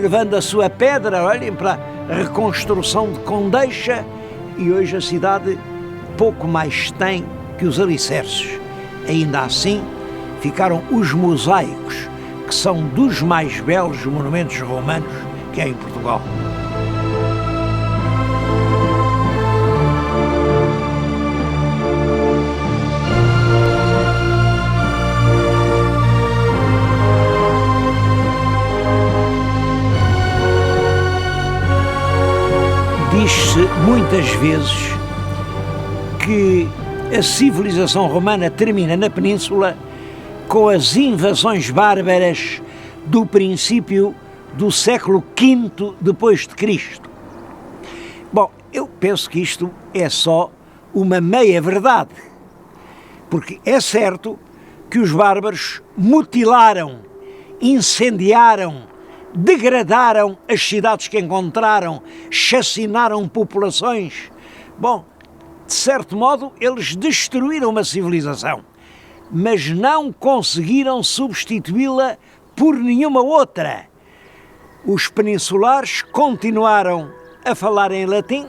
levando a sua pedra, olhem, para a reconstrução de Condeixa, e hoje a cidade pouco mais tem que os alicerces. Ainda assim, ficaram os mosaicos, que são dos mais belos monumentos romanos que há em Portugal. Diz-se muitas vezes que a civilização romana termina na Península com as invasões bárbaras do princípio do século V depois de Cristo. Bom, eu penso que isto é só uma meia-verdade, porque é certo que os bárbaros mutilaram, incendiaram, degradaram as cidades que encontraram, chacinaram populações. Bom, de certo modo, eles destruíram uma civilização, mas não conseguiram substituí-la por nenhuma outra. Os peninsulares continuaram a falar em latim,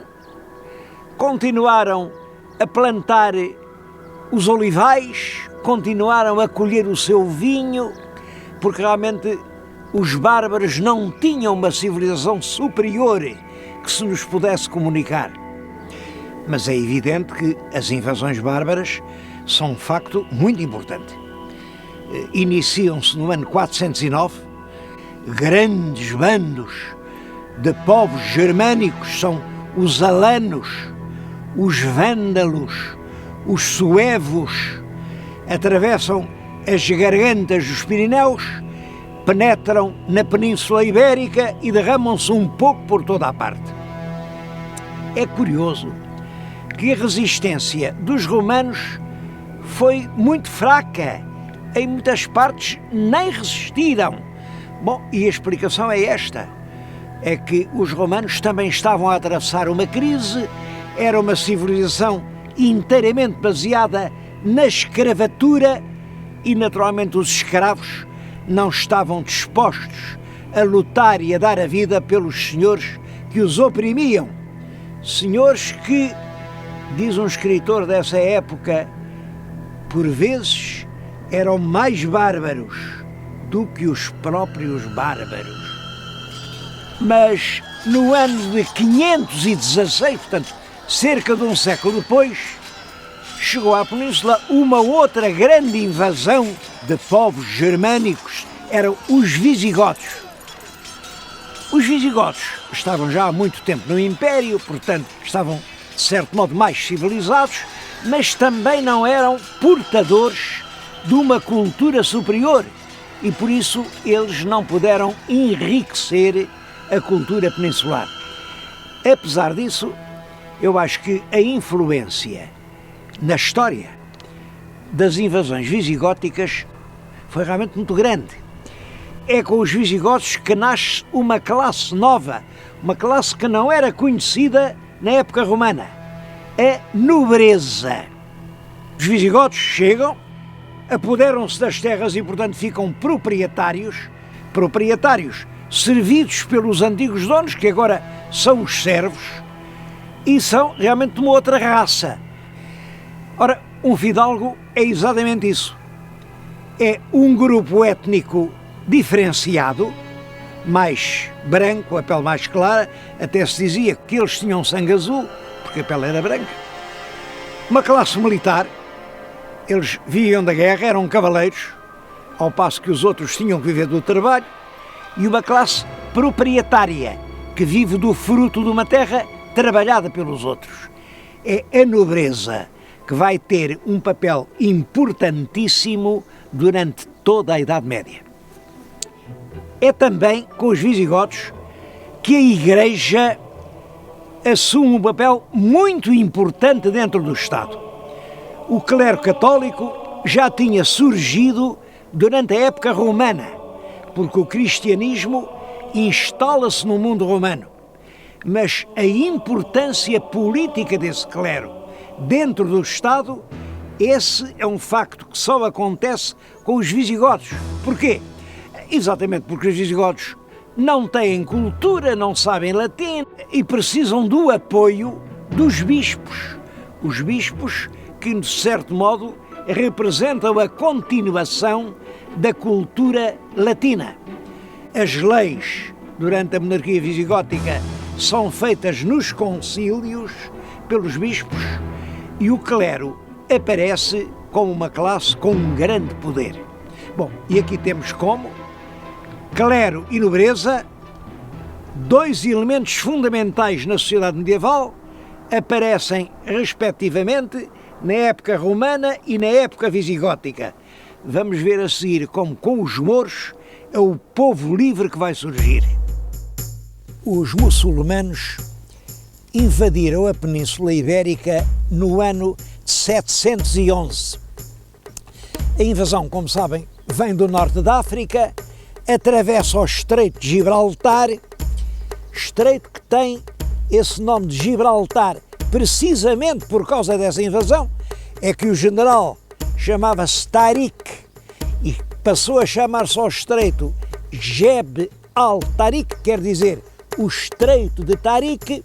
continuaram a plantar os olivais, continuaram a colher o seu vinho, porque realmente os bárbaros não tinham uma civilização superior que se nos pudesse comunicar. Mas é evidente que as invasões bárbaras são um facto muito importante. Iniciam-se no ano 409, grandes bandos de povos germânicos, são os alanos, os vândalos, os suevos, atravessam as gargantas dos Pirineus, penetram na Península Ibérica e derramam-se um pouco por toda a parte. É curioso que a resistência dos romanos foi muito fraca. Em muitas partes nem resistiram. Bom, e a explicação é esta. É que os romanos também estavam a atravessar uma crise, era uma civilização inteiramente baseada na escravatura e, naturalmente, os escravos não estavam dispostos a lutar e a dar a vida pelos senhores que os oprimiam. Senhores que, diz um escritor dessa época, por vezes eram mais bárbaros do que os próprios bárbaros. Mas no ano de 516, portanto, cerca de um século depois, chegou à Península uma outra grande invasão de povos germânicos, eram os visigodos. Os visigodos estavam já há muito tempo no Império, portanto, estavam, de certo modo, mais civilizados, mas também não eram portadores de uma cultura superior e, por isso, eles não puderam enriquecer a cultura peninsular. Apesar disso, eu acho que a influência na história das invasões visigóticas foi realmente muito grande. É com os visigodos que nasce uma classe nova, uma classe que não era conhecida na época romana, a nobreza. Os visigodos chegam, apoderam-se das terras e, portanto, ficam proprietários servidos pelos antigos donos, que agora são os servos, e são realmente uma outra raça. Ora, um fidalgo é exatamente isso. É um grupo étnico diferenciado, mais branco, a pele mais clara, até se dizia que eles tinham sangue azul, porque a pele era branca. Uma classe militar, eles vinham da guerra, eram cavaleiros, ao passo que os outros tinham que viver do trabalho, e uma classe proprietária, que vive do fruto de uma terra trabalhada pelos outros. É a nobreza que vai ter um papel importantíssimo durante toda a Idade Média. É também com os visigodos que a Igreja assume um papel muito importante dentro do Estado. O clero católico já tinha surgido durante a época romana, porque o cristianismo instala-se no mundo romano. Mas a importância política desse clero dentro do Estado, esse é um facto que só acontece com os visigodos. Porquê? Exatamente porque os visigodos não têm cultura, não sabem latim e precisam do apoio dos bispos. Os bispos que, de certo modo, representam a continuação da cultura latina. As leis, durante a monarquia visigótica, são feitas nos concílios pelos bispos e o clero aparece como uma classe com um grande poder. Bom, e aqui temos como clero e nobreza, dois elementos fundamentais na sociedade medieval, aparecem respectivamente na época romana e na época visigótica. Vamos ver a seguir como com os mouros é o povo livre que vai surgir. Os muçulmanos invadiram a Península Ibérica no ano de 711. A invasão, como sabem, vem do norte da África, atravessa o Estreito de Gibraltar, estreito que tem esse nome de Gibraltar precisamente por causa dessa invasão, é que o general chamava-se Tariq e passou a chamar-se ao estreito Jebel al-Tariq, quer dizer o Estreito de Tariq,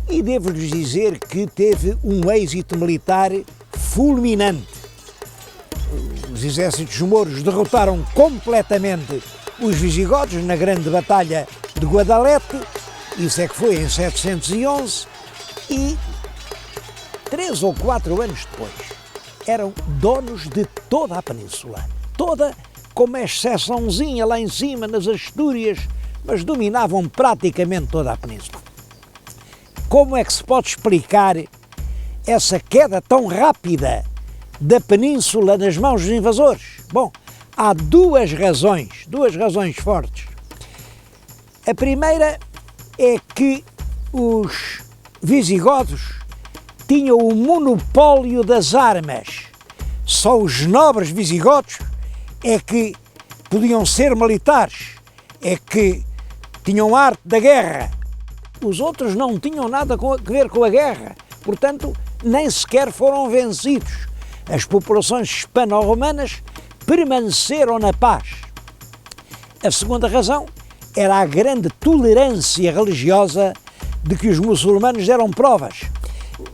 e devo-lhes dizer que teve um êxito militar fulminante. Os exércitos mouros derrotaram completamente os visigodos na grande batalha de Guadalete, isso é que foi em 711, e 3 ou 4 anos depois eram donos de toda a península, toda com uma exceçãozinha lá em cima nas Astúrias, mas dominavam praticamente toda a península. Como é que se pode explicar essa queda tão rápida da península nas mãos dos invasores? Bom, há duas razões fortes. A primeira é que os visigodos tinham o monopólio das armas. Só os nobres visigodos é que podiam ser militares, é que tinham arte da guerra. Os outros não tinham nada a ver com a guerra, portanto, nem sequer foram vencidos. As populações hispano-romanas permaneceram na paz. A segunda razão era a grande tolerância religiosa de que os muçulmanos deram provas.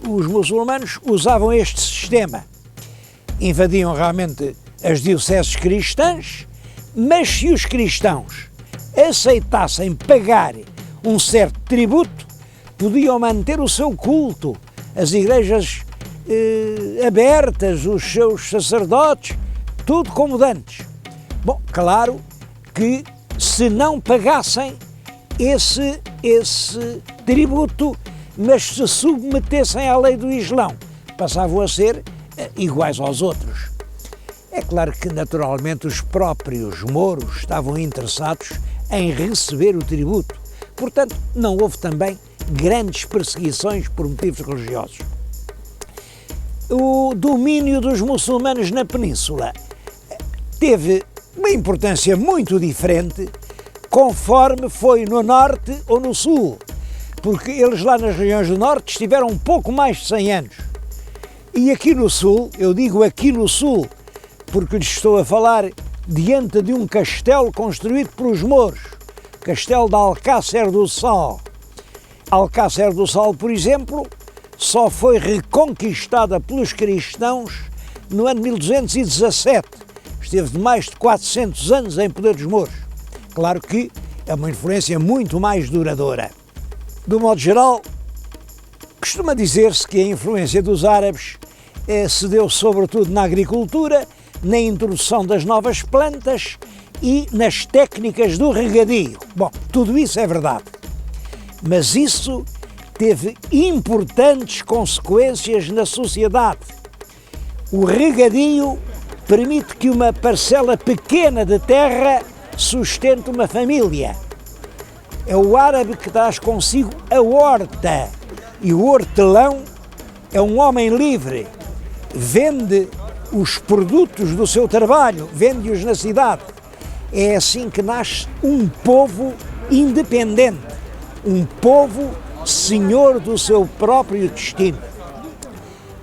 Os muçulmanos usavam este sistema. Invadiam realmente as dioceses cristãs, mas se os cristãos aceitassem pagar um certo tributo, podiam manter o seu culto, as igrejas abertas, os seus sacerdotes, tudo como dantes. Bom, claro que se não pagassem esse tributo, mas se submetessem à lei do Islão, passavam a ser iguais aos outros. É claro que, naturalmente, os próprios mouros estavam interessados em receber o tributo. Portanto, não houve também grandes perseguições por motivos religiosos. O domínio dos muçulmanos na península teve uma importância muito diferente conforme foi no norte ou no sul, porque eles lá nas regiões do norte estiveram um pouco mais de 100 anos. E aqui no sul, eu digo aqui no sul, porque lhes estou a falar diante de um castelo construído pelos mouros, Castelo de Alcácer do Sal. Alcácer do Sal, por exemplo, só foi reconquistada pelos cristãos no ano 1217. Esteve de mais de 400 anos em poder dos mouros. Claro que é uma influência muito mais duradoura. Do modo geral, costuma dizer-se que a influência dos árabes se deu sobretudo na agricultura, na introdução das novas plantas e nas técnicas do regadio. Bom, tudo isso é verdade, mas isso teve importantes consequências na sociedade. O regadio permite que uma parcela pequena de terra sustente uma família. É o árabe que traz consigo a horta, e o hortelão é um homem livre, vende os produtos do seu trabalho, vende-os na cidade. É assim que nasce um povo independente, um povo senhor do seu próprio destino.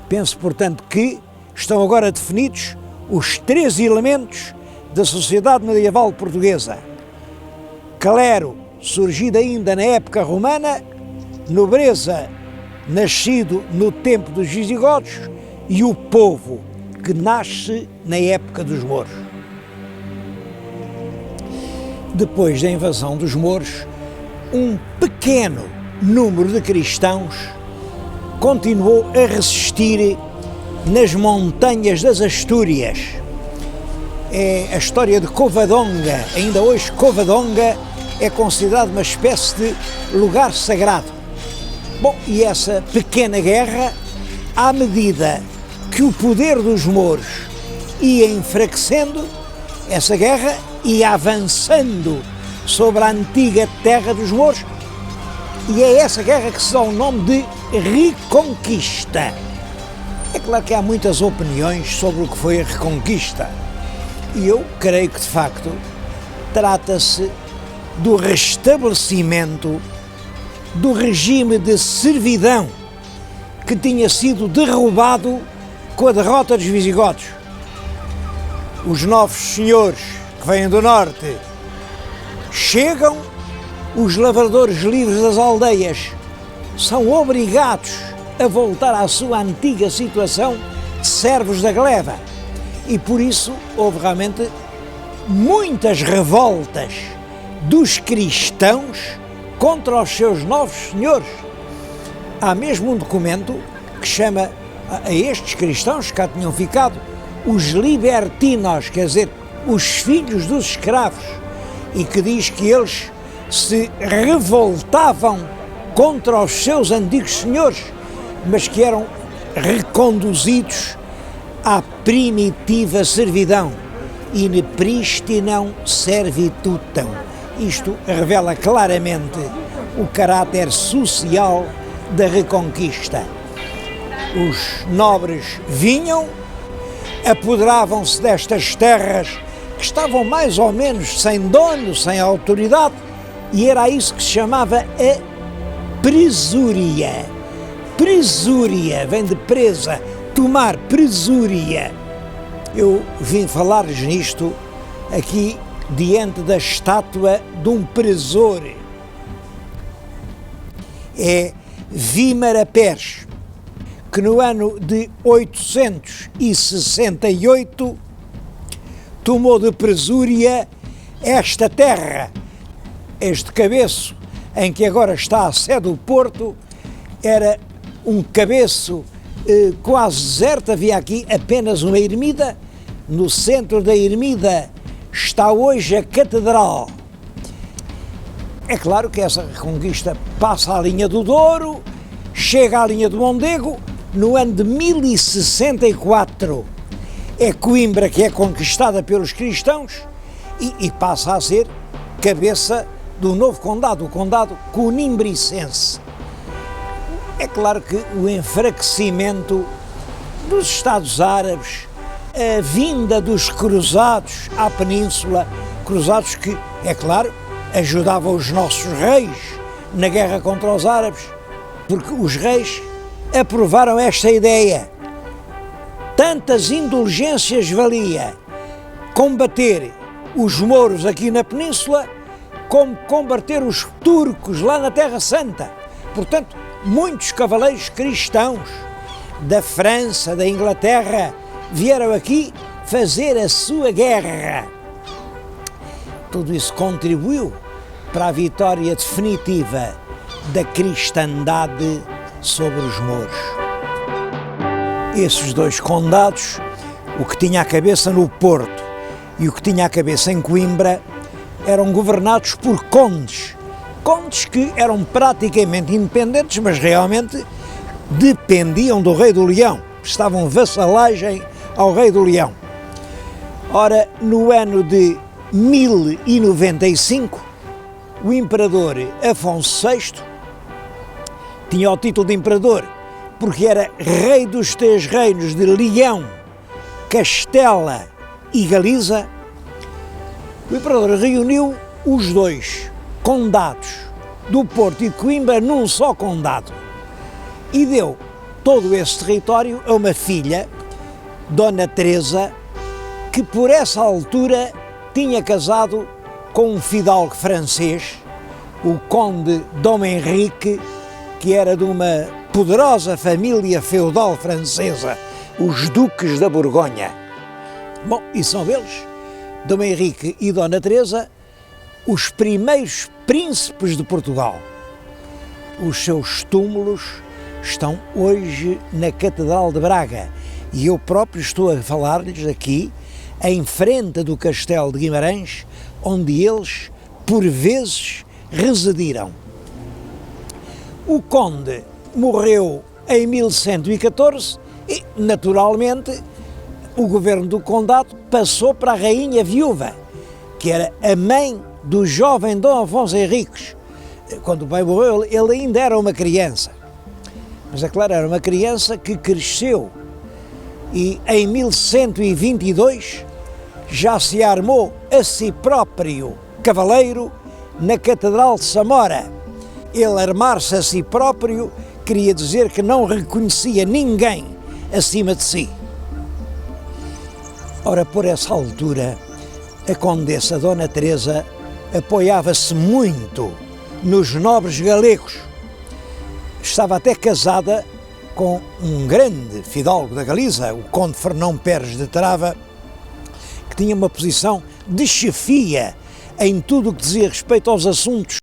Penso, portanto, que estão agora definidos os 3 elementos da sociedade medieval portuguesa: clero, surgido ainda na época romana, nobreza, nascido no tempo dos visigodos, e o povo, que nasce na época dos mouros. Depois da invasão dos mouros, um pequeno número de cristãos continuou a resistir nas montanhas das Astúrias. É a história de Covadonga. Ainda hoje Covadonga é considerado uma espécie de lugar sagrado. Bom, e essa pequena guerra, à medida que o poder dos mouros ia enfraquecendo, essa guerra ia avançando sobre a antiga terra dos mouros, e é essa guerra que se dá o nome de Reconquista. É claro que há muitas opiniões sobre o que foi a Reconquista, e eu creio que, de facto, trata-se do restabelecimento do regime de servidão que tinha sido derrubado com a derrota dos visigodos. Os novos senhores que vêm do norte chegam, os lavradores livres das aldeias são obrigados a voltar à sua antiga situação de servos da gleba, e por isso houve realmente muitas revoltas dos cristãos contra os seus novos senhores. Há mesmo um documento que chama a estes cristãos que cá tinham ficado os libertinos, quer dizer, os filhos dos escravos, e que diz que eles se revoltavam contra os seus antigos senhores, mas que eram reconduzidos à primitiva servidão, in pristinam servitutem. Isto revela claramente o caráter social da Reconquista. Os nobres vinham, apoderavam-se destas terras que estavam mais ou menos sem dono, sem autoridade, e era isso que se chamava a presúria. Presúria vem de presa, tomar presúria. Eu vim falar-lhes nisto aqui diante da estátua de um presor. É Vímara Pérez, que no ano de 868 tomou de presúria esta terra. Este cabeço, em que agora está a sede do Porto, era um cabeço quase deserto. Havia aqui apenas uma ermida. No centro da ermida está hoje a catedral. É claro que essa reconquista passa à linha do Douro, chega à linha do Mondego. No ano de 1064 é Coimbra que é conquistada pelos cristãos e passa a ser cabeça do novo condado, o condado conimbricense. É claro que o enfraquecimento dos Estados Árabes, a vinda dos cruzados à península, cruzados que, é claro, ajudavam os nossos reis na guerra contra os árabes, porque os reis aprovaram esta ideia. Tantas indulgências valia combater os mouros aqui na península, como combater os turcos lá na Terra Santa. Portanto, muitos cavaleiros cristãos da França, da Inglaterra, vieram aqui fazer a sua guerra. Tudo isso contribuiu para a vitória definitiva da cristandade sobre os mouros. Esses dois condados, o que tinha a cabeça no Porto e o que tinha a cabeça em Coimbra, eram governados por condes. Condes que eram praticamente independentes, mas realmente dependiam do Rei do Leão, estavam vassalagem ao Rei do Leão. Ora, no ano de 1095, o imperador Afonso VI tinha o título de imperador porque era rei dos três reinos de Leão, Castela e Galiza. O imperador reuniu os dois condados do Porto e de Coimbra num só condado e deu todo esse território a uma filha, Dona Teresa, que por essa altura tinha casado com um fidalgo francês, o conde Dom Henrique, que era de uma poderosa família feudal francesa, os duques da Borgonha. Bom, e são eles, Dom Henrique e Dona Teresa, os primeiros príncipes de Portugal. Os seus túmulos estão hoje na Catedral de Braga e eu próprio estou a falar-lhes aqui em frente do Castelo de Guimarães, onde eles, por vezes, residiram. O conde morreu em 1114 e, naturalmente, o governo do condado passou para a rainha viúva, que era a mãe do jovem Dom Afonso Henriques. Quando o pai morreu, ele ainda era uma criança. Mas, é claro, era uma criança que cresceu e, em 1122, já se armou a si próprio cavaleiro na Catedral de Samora. Ele armar-se a si próprio queria dizer que não reconhecia ninguém acima de si. Ora, por essa altura, a condessa Dona Teresa apoiava-se muito nos nobres galegos. Estava até casada com um grande fidalgo da Galiza, o conde Fernão Pérez de Trava, que tinha uma posição de chefia em tudo o que dizia respeito aos assuntos